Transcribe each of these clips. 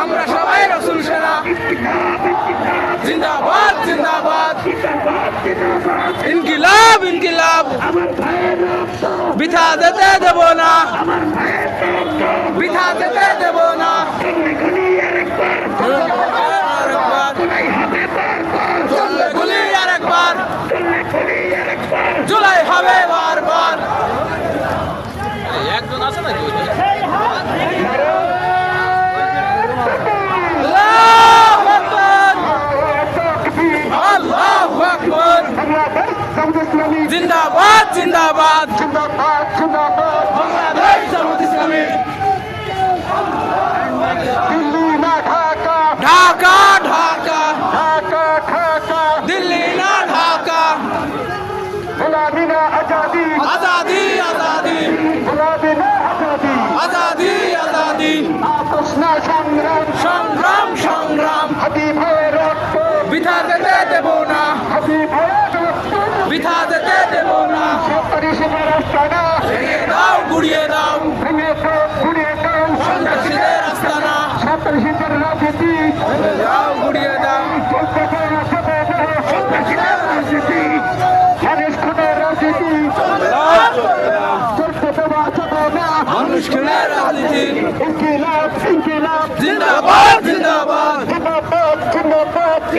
আমরা সবাই রসুল সেনা জিন্দাবাদ জিন্দাবাদ ইনকিলাব ইনকিলাব বৃথা যেতে দেব না বৃথা যেতে দেব না গুলি আরেকবার জুলাই হবে বারবার একজন আছে নাকি জিন্দাবাদ জিন্দাবাদ বাংলাদেশ জামাত ইসলামী ঢাকা ঢাকা দিল্লি না ঢাকা আজাদি আজাদি আজাদি আজাদি সংগ্রাম সংগ্রাম বৃথা যেতে দেব না বৃথা যেতে দেব না ভেঙে দাও গুড়িয়ে দাও সন্ত্রাসীদের আস্তানা ভেঙে দাও গুড়িয়ে দাও মানুষ খুনের রাজনীতি জিন্দাবাদ জিন্দাবাদ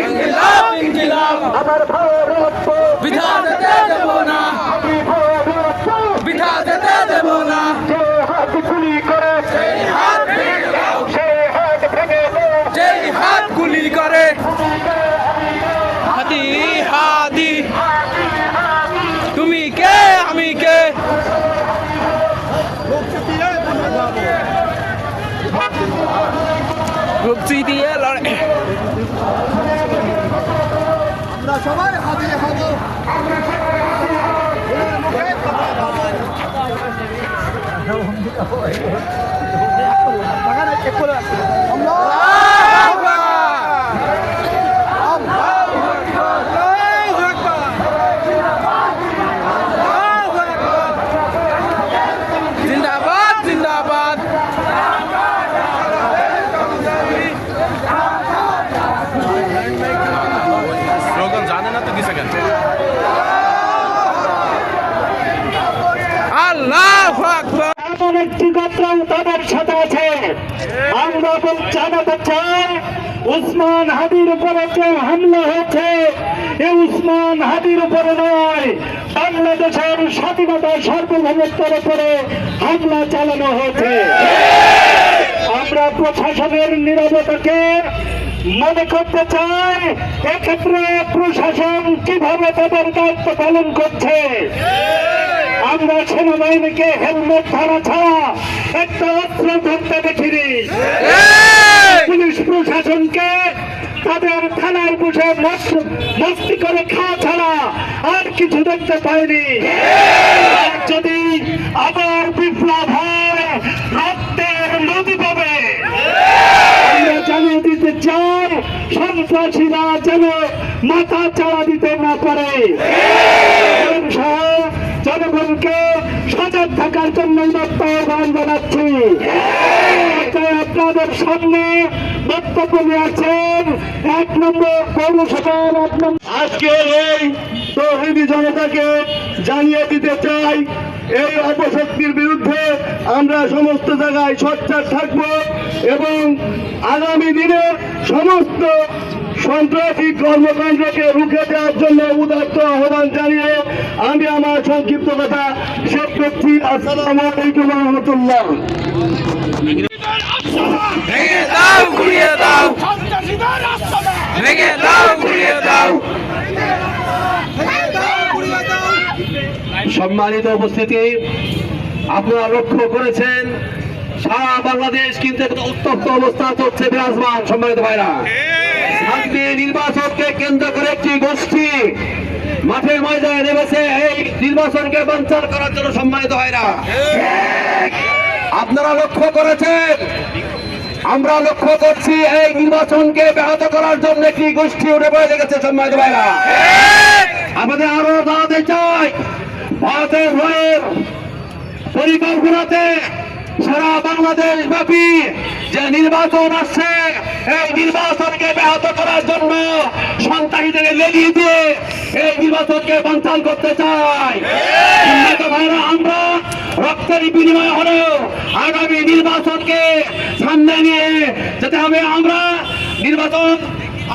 ইনকিলাব ইনকিলাব বৃথা যেতে দেব না বৃথা যেতে দেব না যেই হাত ভেঙে দাও যেই হাত গুলি করে হাদি হাদি তুমি কে আমি কে মুক্তি দিয়ে লড়াই আমরা সবাই হাতে হাতে জিন্দাবাদ জিন্দাবাদ স্লোগান জানে না তো কিসে কেন আল্লাহু আকবার এমন একটি গোত্র তাদের সাথে আছে আমরা জানাতে চাই উসমান হাদির উপরে যে হামলা হয়েছে এ উসমান হাদির উপরে নয়, বাংলাদেশের স্বাধীনতা সার্বভৌমত্বের উপরে হামলা চালানো হয়েছে। আমরা প্রশাসনের নীরবতাকে মনে করতে চাই, এক্ষেত্রে প্রশাসন কিভাবে তাদের দায়িত্ব পালন করছে। আমরা সেনাবাহিনীকে হেলমেট ধরা ছাড়া একটা অস্ত্র ধরতে দেখিনি। পুলিশ প্রশাসনকে তাদের থানায় বসে মস্তি করে খাওয়া ছাড়া আর কিছু দেখতে পাইনি। আর যদি আবার বিপ্লব হয়, রক্তের নদী পাবে। আমরা জানিয়ে দিতে চাই, সন্ত্রাসীরা যেন মাথা চাড়া দিতে না পারে। জনগণকে সজাগ থাকার জন্য আহ্বান জানাচ্ছি। আপনাদের সামনে বক্তব্য নিয়ে আছেন 1 নম্বর পৌরসভার আজকে এই তৌহিদি জনতাকে জানিয়ে দিতে চাই, এই অপশক্তির বিরুদ্ধে আমরা সমস্ত জায়গায় সোচ্চার থাকব এবং আগামী দিনে সমস্ত সন্ত্রাসী কর্মকাণ্ডকে রুখে দেওয়ার জন্য উদাত্ত আহ্বান জানিয়ে আমি আমার সংক্ষিপ্ত কথা শেষ করছি। আসসালামু আলাইকুম ওয়া রাহমাতুল্লাহ। ভেঙে দাও, ঘুরিয়ে দাও, ভেঙে দাও, ঘুরিয়ে দাও। সম্মানিত উপস্থিতি, আপনারা লক্ষ্য করেছেন সারা বাংলাদেশ কিন্তু একটা উত্তপ্ত অবস্থা চলছে বিরাজমান। সম্মানিত ভাইরা, শান্তি নির্বাচনকে কেন্দ্র করে একটি গোষ্ঠী মাঠের ময়দানে নেমেছে এই নির্বাচনকে বানচাল করার জন্য। সম্মানিত ভাইরা, আপনারা লক্ষ্য করেছেন, আমরা লক্ষ্য করছি এই নির্বাচনকে ব্যাহত করার জন্য একটি গোষ্ঠী উঠে পড়ে লেগেছে। সম্মানিত ভাইরা, আমাদের আরো জানাতে চাই, ভারতের ভয়ের পরিকল্পনাতে সারা বাংলাদেশ ব্যাপী যে নির্বাচন আসছে, এই নির্বাচনকে ব্যাহত করার জন্য সন্ত্রাসীদের লেলিয়ে দিয়ে এই নির্বাচনকে বানচাল করতে চাই। আমরা রক্তের বিনিময় হলেও আগামী নির্বাচনকে সামনে নিয়ে যেতে হবে। আমরা নির্বাচন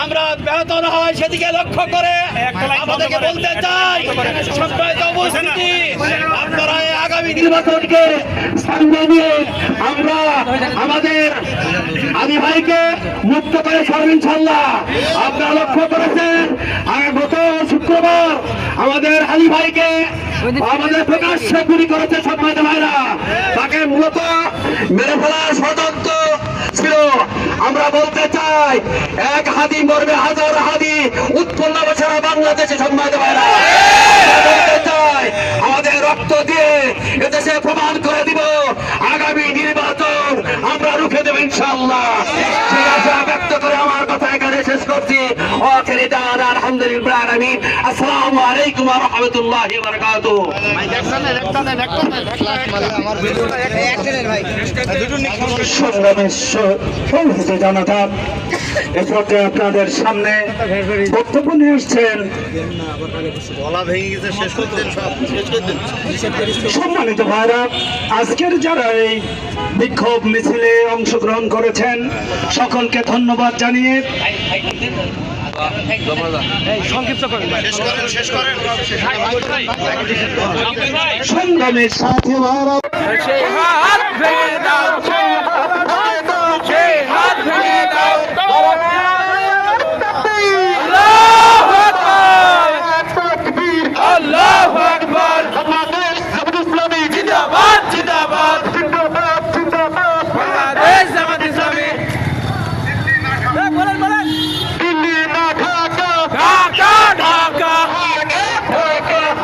আমরা ব্যাহত না হয় সেদিকে লক্ষ্য করে আমাদেরকে বলতে চাই, সম্মানিত উপস্থিতি, আপনারা আগামী নির্বাচনকে সামনে নিয়ে আমরা আমাদের আলী ভাইকে মুক্ত করে ছাড়ব ইনশাআল্লাহ। আপনারা লক্ষ্য করেছেন গত শুক্রবার আমাদের আলী ভাইকে আমাদের প্রকাশ্যে গুলি করেছে। সম্মানিত ভাইরা, তাকে মূলত মেরে ফেলার ষড়যন্ত্র ছিল। আমরা বলতে চাই, এক হাদি মরবে হাজার হাদি উৎপন্ন হবে সারা বাংলাদেশে। সম্মানিত ভাইরা, বলতে চাই, আমাদের রক্ত দিয়ে এদেশে প্রমাণ করে দিব আগামী নির্বাচন আমরা রুখে দেব ইনশাআল্লাহ। সেই আশা ব্যক্ত করে আমার কথা এখানে শেষ করছি। আলহামদুলিল্লাহ আলামিন। আসসালামু আলাইকুম ওয়া রাহমাতুল্লাহি ওয়া বারাকাতুহু। জনতা এ পর্যায়ে আপনাদের সামনে বক্তব্য নিয়ে আসছেন সম্মানিত ভাইরা। আজকের যারা এই বিক্ষোভ মিছিলে অংশগ্রহণ করেছেন সকলকে ধন্যবাদ জানিয়ে সংগ্রামের সাথে ভারত সেই হাত ভেঙে দাও, সেই হাত ভেঙে দাও। আল্লাহু আকবার, আল্লাহু আকবার। জিন্দাবাদ, জিন্দাবাদ, বাংলাদেশ জামাত ইসলামী। ঢাকা, ঢাকা,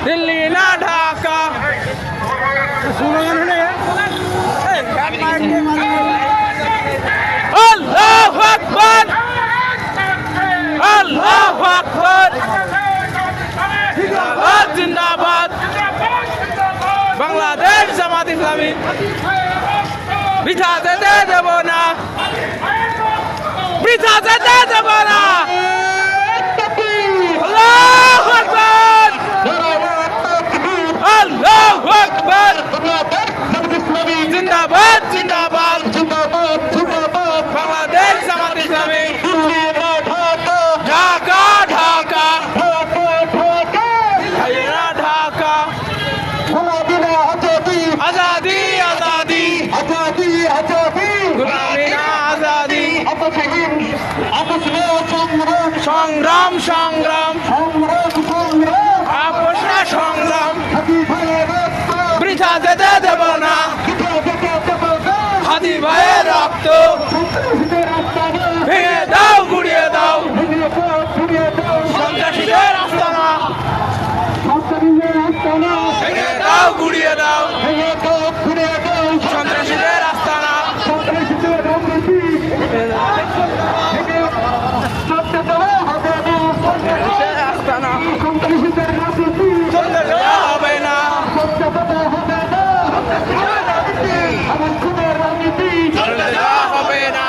দিল্লি না ঢাকা। আল্লাহু আকবার, আল্লাহু আকবার। জিন্দাবাদ, জিন্দাবাদ, বাংলাদেশ জামাত ইসলামী। বৃথা যেতে দেব না, বৃথা যেতে দেব না। আল্লাহু আকবার, আল্লাহু আকবার। জিন্দাবাদ, জিন্দাবাদ, বাংলাদেশ জামাত ইসলামী। ঢাকা, ঢাকা, সংগ্রাম সংগ্রাম আপোষ না সংগ্রাম বৃথা যেতে দেব না হাদি ভাইয়ের রক্ত ভেঙে দাও গুড়িয়ে দাও সন্ত্রাসীদের আস্তানা ভেঙে দাও গুড়িয়ে দাও সন্ত্রাসীদের আস্তানা আস্তানা চলতে দেওয়া হবে না চলতে দেওয়া হবে না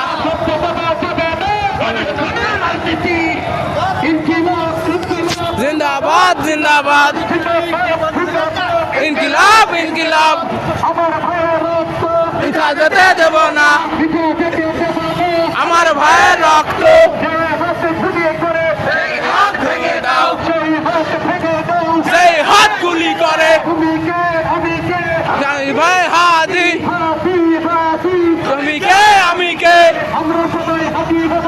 জিন্দাবাদ জিন্দাবাদ ইনকিলাব ইনকিলাব পিঠা যেতে দেব না আমার ভাইয়ের রক্ত সেই হাত ভেঙে দাও সেই হাত গুলি করে জানি ভাই হাদি তুমি কে আমি কে আমরা সবাই হাতি হব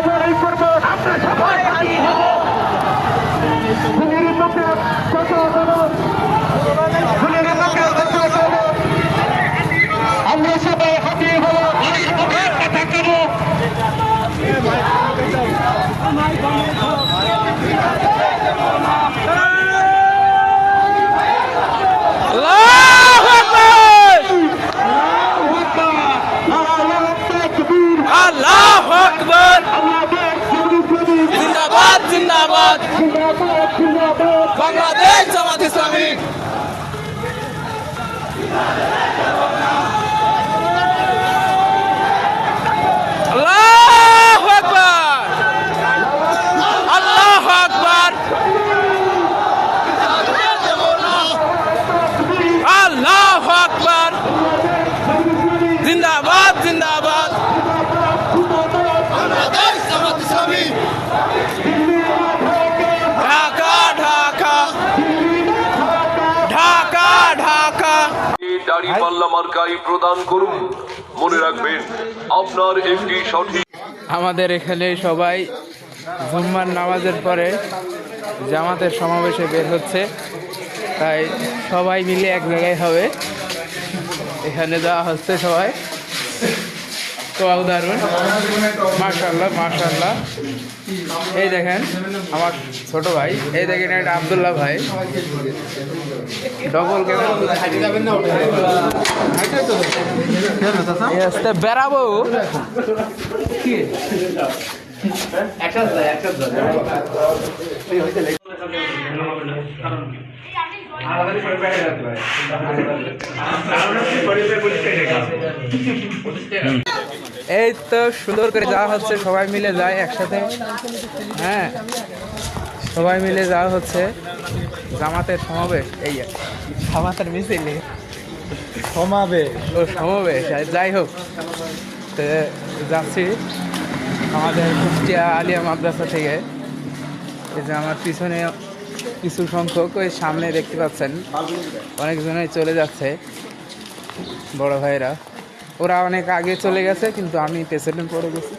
লড়াই করবো আমরা সবাই হাতি হব খুনের পক্ষে কত গরম খুনের পক্ষে কত গরম আমরা সবাই হাতি হব কথা করবো আল্লাহু আকবার আল্লাহু আকবার জিন্দাবাদ জিন্দাবাদ বাংলাদেশ জামাত ইসলামী আল্লাহু আকবার আল্লাহু আকবার আল্লাহু আকবার জিন্দাবাদ জিন্দাবাদ বাংলাদেশ জামাত ইসলামী ঢাকা ঢাকা ঢাকা ঢাকা দাড়িপাল্লা মার্কাই প্রদান করুন। মনে রাখবেন আপনার একটি সঠিক আমাদের এখানে সবাই জুম্মার নামাজের পরে জামাতের সমাবেশে বের হচ্ছে, তাই সবাই মিলে এক জায়গায় হবে। এখানে যাওয়া হচ্ছে সবাই, তো দারুণ, মাশাআল্লাহ মাশাআল্লাহ। এই দেখেন আমার ছোট ভাই, এই দেখেন এটা আব্দুল্লাহ ভাই, ডবল ক্যামেরা বেড়াবো। এই তো সুন্দর করে যাওয়া হচ্ছে, সবাই মিলে যায় একসাথে। হ্যাঁ, সবাই মিলে যাওয়া হচ্ছে জামাতের সমাবেশ। এই জামাতের মিছিলে সমাবেশ ও সমাবেশ, যাই হোক, তো যাচ্ছি আমাদের কুষ্টিয়া আলিয়া মাদ্রাসা থেকে। এই যে আমার পিছনে কিছু সংখ্যক, ওই সামনে দেখতে পাচ্ছেন অনেকজনই চলে যাচ্ছে, বড় ভাইরা। ওরা অনেক আগে চলে গেছে, কিন্তু আমি পেছনে পড়ে গেছি।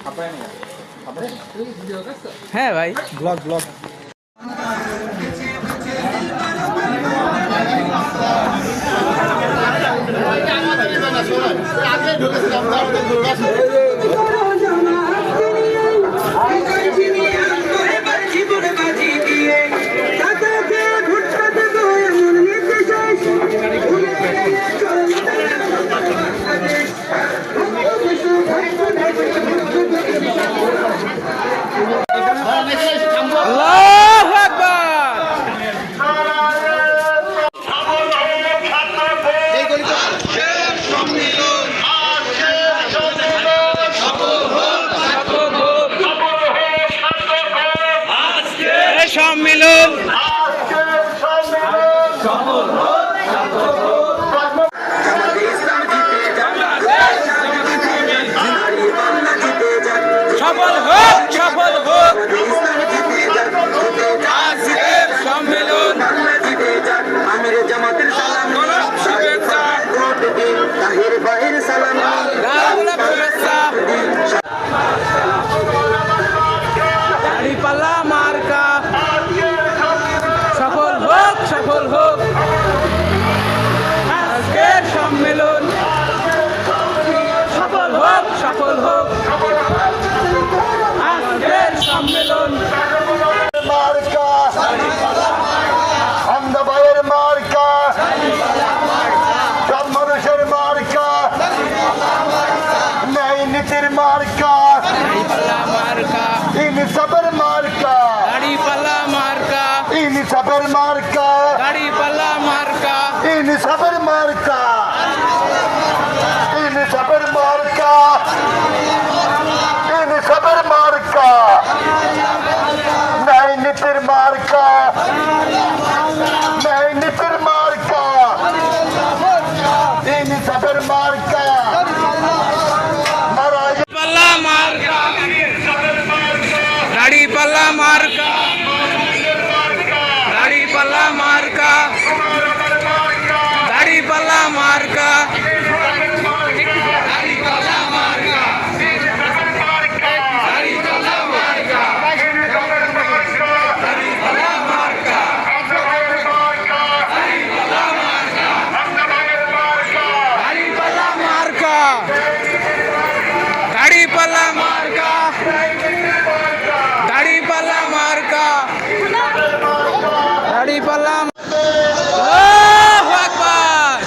হ্যাঁ ভাই, ব্লগ ব্লগ। আল্লাহু আকবার। পাল্লা মার্কা দাড়ি পাল্লা মার্কা দাড়ি পাল্লা মার্কা দাড়ি পাল্লা মার্কা দাড়ি পাল্লা মার্কা দাড়ি পাল্লা মার্কা দাড়ি পাল্লা আল্লাহু আকবার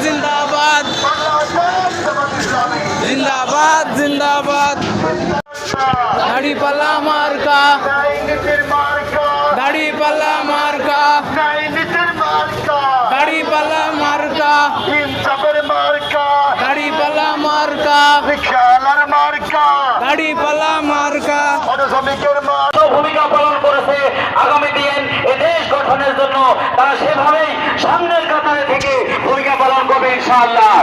জিন্দাবাদ জিন্দাবাদ জিন্দাবাদ দাড়ি পাল্লা মার্কা দাড়ি পাল্লা মার্কা দাড়ি পাল্লা মার্কা দাড়ি পাল্লা মার্কা দাড়ি পাল্লা মার্কা ভূমিকা পালন করেছে আগামী দিন এ দেশ গঠনের জন্য তারা সেভাবেই সামনের কাতারে থেকে ভূমিকা পালন করবে ইনশাআল্লাহ।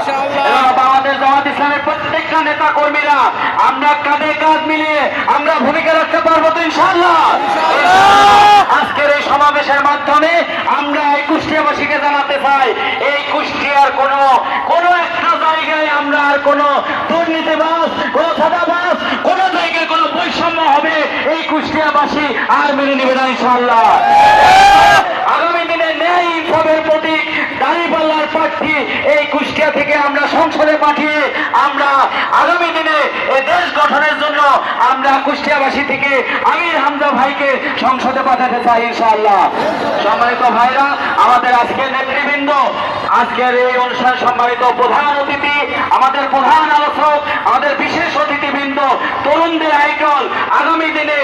এবং বাংলাদেশ জামাত ইসলামের প্রত্যেকটা নেতা কর্মীরা আমরা কাঁধে কাঁধ মিলিয়ে আমরা ভূমিকা রাখতে পারবো তো ইনশাআল্লাহ। আজকের এই সমাবেশের মাধ্যমে আমরা এই কুষ্টিয়াবাসীকে জানাতে চাই, এই কুষ্টিয়ার কোনো একটা জায়গায় আমরা আর কোনো দুর্নীতিবাজ, কোনো চাঁদাবাজ, কোনো জায়গায় কোনো বৈষম্য হবে এই কুষ্টিয়াবাসী আর মেনে নেবে না ইনশাআল্লাহ। আগামী দিনে ন্যায় ইনসাফের প্রতীক দাঁড়িপাল্লার প্রার্থী এই কুষ্টিয়া থেকে আমরা সংসদে পাঠিয়ে আমরা আগামী দিনে এই দেশ গঠনের জন্য আমরা কুষ্টিয়াবাসী থেকে আমির হামজা ভাইকে সংসদে পাঠাতে চাই ইনশাআল্লাহ। সম্মানিত ভাইরা, আমাদের আজকের নেতৃবৃন্দ, আজকের এই অনুষ্ঠান সম্মানিত প্রধান অতিথি, আমাদের প্রধান আলোচক, আমাদের বিশেষ অতিথিবৃন্দ, তরুণদের আইডল, আগামী দিনে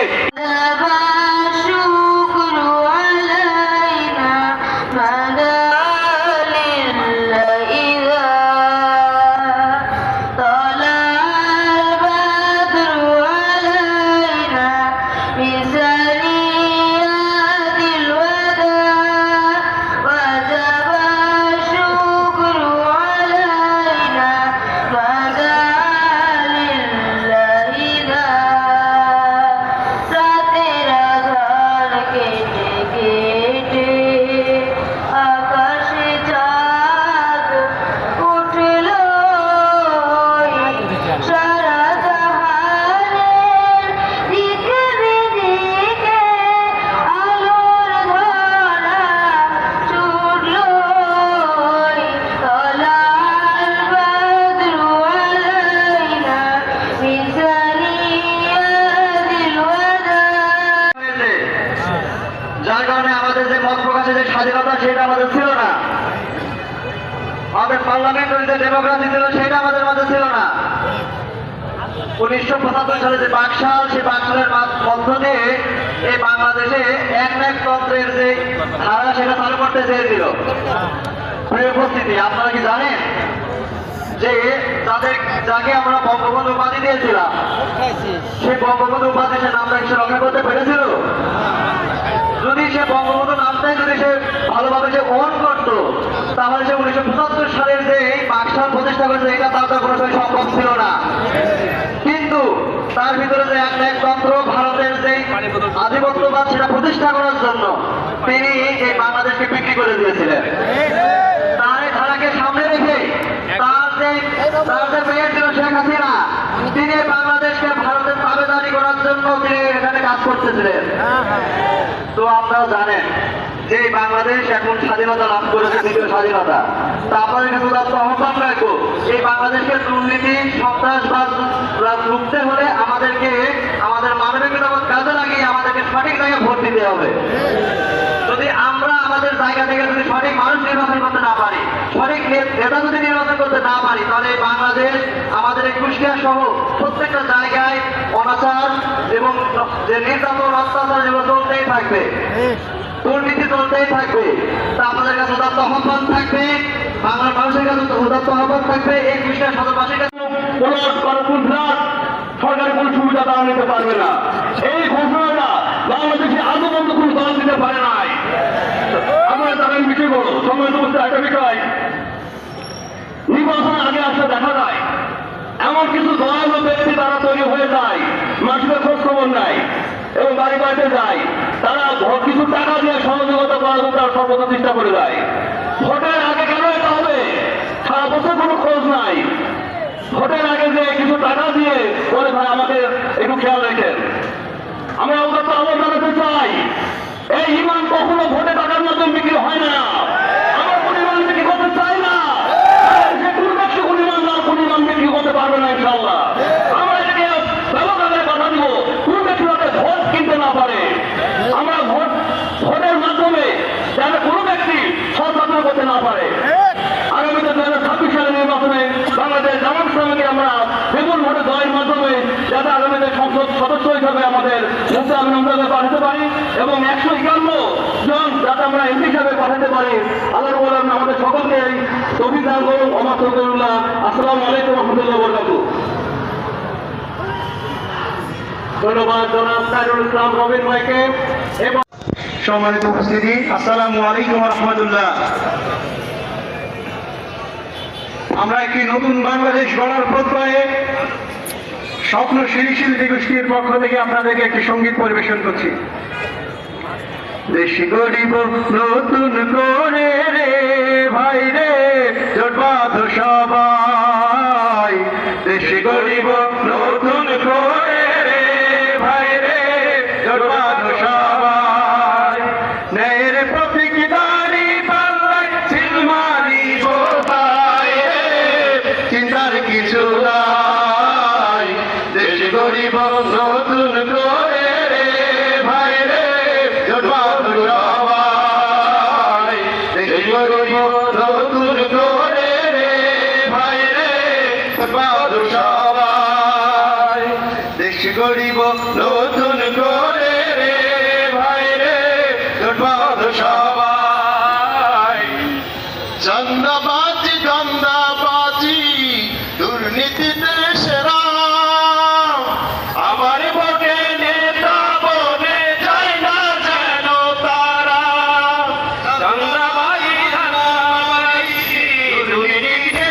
যার কারণে আমাদের যে মত প্রকাশের যে স্বাধীনতা সেটা আমাদের ছিল না, আমাদের পার্লামেন্টারি যে ডেমোক্রেসি ছিল সেটা আমাদের মাঝে ছিল না। 1975 সালে যে বাকশাল, সেই বাকশালের মধ্য দিয়ে এই বাংলাদেশে একনায়কতন্ত্রের যে ধারা সেটা চালু করতে চেয়েছিল। উপস্থিতি, আপনারা কি জানেন যে যাকে আমরা বঙ্গবন্ধু উপাধি দিয়েছিলাম, সেই বঙ্গবন্ধু উপাধি সে নামটা সে রক্ষা করতে পেরেছিল? যদি সে বঙ্গবন্ধু নামটাই যদি সে ভালোভাবে সে গ্রহণ করতো, তাহলে সে 1975 সালের যে বাকশাল প্রতিষ্ঠা করেছে এটা তার কোনো সময় সম্ভব ছিল না। কিন্তু তার ভিতরে যে একনায়কতন্ত্র, ভারতের যে আধিপত্যবাদ সেটা প্রতিষ্ঠা করার জন্য তিনি এই বাংলাদেশকে বিক্রি করে দিয়েছিলেন। তার এই ধারাকে সামনে রেখে তার যে মেয়ের ছিল শেখ হাসিনা, তিনি বাংলাদেশকে ভারতের তাবেদারি করার জন্য তিনি এখানে কাজ করতেছিলেন। তো আপনারা জানেন যে বাংলাদেশ এখন স্বাধীনতা লাভ করেছে, দ্বিতীয় স্বাধীনতা। তা আপনাদের কাছে আহ্বান রাখবো, এই বাংলাদেশকে দুর্নীতি, সন্ত্রাসবাদ রুখতে হলে আমাদেরকে আমাদের মানবিকতাবোধ কাজে লাগিয়ে আমাদেরকে সঠিক জায়গায় ভোট দিতে হবে। যদি আমরা আমাদের জায়গা থেকে যদি সঠিক মানুষ নির্বাচন করতে না পারি, সঠিক নেতা যদি নির্বাচন করতে না পারি, তাহলে বাংলাদেশ আমাদের এই কুষ্টিয়া সহ প্রত্যেকটা জায়গায় অনাচার এবং যে নির্যাতন, অত্যাচার এগুলো চলতেই থাকবে, দুর্নীতি চলতেই থাকবে। তা আমাদের কাছে উদাত্ত আহ্বান থাকবে, বাংলার মানুষের কাছে উদাত্ত আহ্বান থাকবে, এই কুষ্টিয়া সদরবাসীর কাছে সরকার কোন সুবিধা তারা নিতে পারবে না। এই ঘোষণাটা বাংলাদেশে আজও সম্মানিত উপস্থিত একটা বিষয়, নির্বাচন আগে আসলে দেখা যায় এমন কিছু দয়ালু ব্যক্তি তারা তৈরি হয়ে যায়, মানুষের খোঁজ খবর নাই এবং বাড়ি বাড়িতে যায়, তারা কিছু টাকা দিয়ে সহযোগিতা করার জন্য তারা সর্বদা চেষ্টা করে যায়। ভোটের আগে কেন এটা হবে? সারা বছর কোনো খোঁজ নাই, ভোটের আগে যে কিছু টাকা দিয়ে বলে ভাই আমাকে একটু খেয়াল রাখেন। আমরা ওদের তো আবার জানাতে চাই, এই ইমান কখনো ভোটে টাকার মাধ্যমে বিক্রি হয় না। আমরা কোন ইমান বিক্রি করতে চাই না, যে কোনো ব্যক্তি কোন ইমানদার কোন ইমান বিক্রি করতে পারবে না ইনশাআল্লাহ। আমরা এটাকে ব্যবহারের কথা দিব, কোন ব্যক্তি যাতে ভোট কিনতে না পারে। আমরা ভোটের মাধ্যমে যাতে কোনো ব্যক্তি সচেতন করতে না পারে। আগামীতে 2026 সালের নির্বাচনে বাংলাদেশ জামাত ইসলামীকে আমরা বিপুল ভোটে জয়ের মাধ্যমে যাতে আগামীতে সংসদ সদস্য হিসাবে আমাদের মুক্তি আমিনকে পাঠাতে পারি এবং 151 জন যাতে আমরা এমপি হিসাবে পাঠাতে পারি। আল্লাহ রাব্বুল আলামিন আমাদের সকলকে তৌফিক দান করুন। ওমা তাওফিকুল্লাহ। আসসালামু আলাইকুম ওয়া রাহমাতুল্লাহি ওয়া বারাকাতুহু। ধন্যবাদ জনাব তাজুল ইসলাম রবিন ভাইকে। এবং সম্মানিত উপস্থিতি, আসসালামু আলাইকুম ওয়া রাহমাতুল্লাহ। আমরা একটি নতুন বাংলাদেশ গড়ার প্রত্যয়ে স্বপ্ন শিল্পী গোষ্ঠীর পক্ষ থেকে আপনাদেরকে একটি সঙ্গীত পরিবেশন করছি। দেশ গড়িব নতুন করে রে ভাই রে, জোটবাঁধ সবাই। দেশ গড়িব নতুন করে রে ভাই রে, জোটবাঁধ সবাই। ন্যায়ের প্রতীক দাঁড়ি পাল্লায় সিল মারিব ভাই রে, চিন্তার কিছু নাই। দেশ গড়িব নতুন করে রে ভাই রে, জোটবাঁধ সবাই। দেশ গড়িব নতুন করে রে ভাই রে, জোটবাঁধ সবাই। দেশ গড়িব নতুন করে রে ভাই রে, জোটবাঁধ সবাই। চান্দাবাজি চান্দাবাজি দুর্নীতিতে সেরা, আমার ভোটে নেতা বলে যায় না যেন তারা। চান্দাবাজি চান্দাবাজি দুর্নীতিতে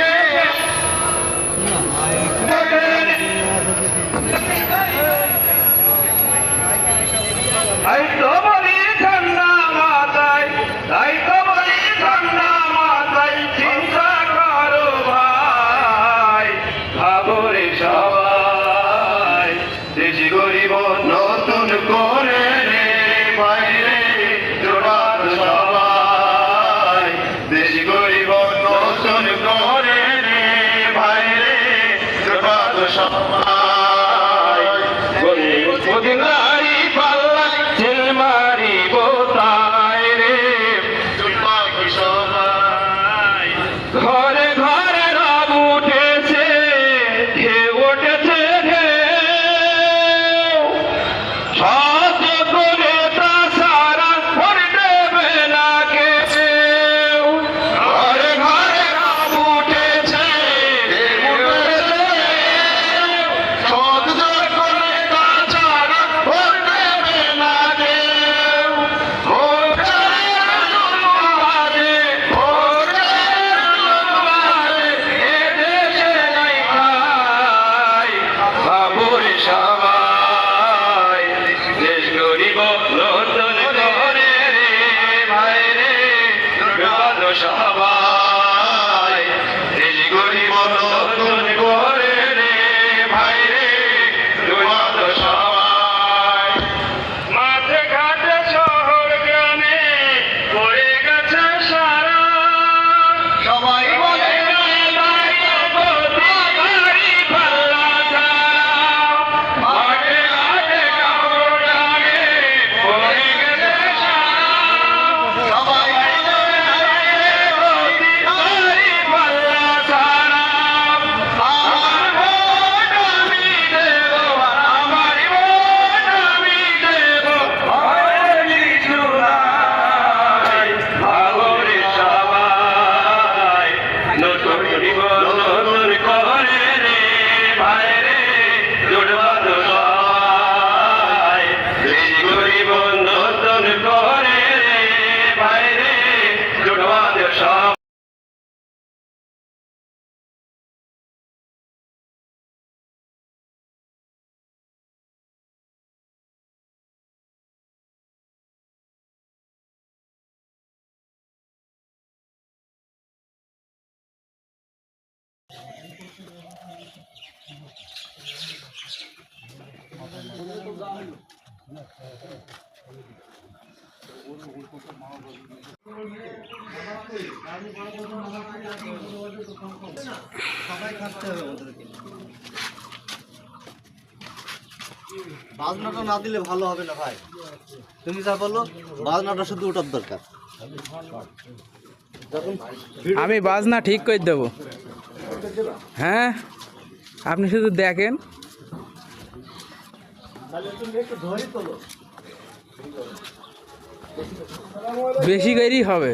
তাই তো বলি ঠান্ডা মাথায়, তাই তো বলি ঠান্ডা মাথায়, চিন্তা করো ভাই, ভাবো রে সবাই। দেশ গরিব নতুন করে রে ভাই রে, জোটবাঁধ সবাই। দেশ গরিব নতুন করে রে ভাই রে, জোটবাঁধ সবাই। গরিব অধিনারী পাল্লায় সিল মারিব তাই রে, জোটবাঁধ সবাই। ঘরে ঘরে রব উঠেছে, ঢেউ উঠেছে ঢেউ, সহযোগ্য নেতা সারা ভোট দেবে না কেউ। ঘরে ঘরে রব উঠেছে, ঢেউ উঠেছে ঢেউ, সহযোগ্য নেতা সারা ভোট দেবে না কেউ। ভোট চাই বাজে, ভোট চাই বাজে, এ দেশে নাই ঠাই, ভাবো রে সবাই। দেশ গরিব নতুন করে রে ভাই রে, জোটবাঁধ সবাই। দেশ গরিব নতুন করে রে ভাই রে, জোটবাঁধ সবাই। মাঠে ঘাটে শহর গ্রামে পড়ে গেছে সারা, সবাই বলে গাড়ি পাল্লা ছাড়া। মাঠে ঘাটে কাপড় লাগে পড়ে বাজনাটা না দিলে ভালো হবে না ভাই, তুমি যা বলো বাজনাটা শুধু ওঠার দরকার। আমি বাজনা ঠিক করে দেবো। হ্যাঁ, আপনি শুধু দেখেন। বেশি করেই হবে।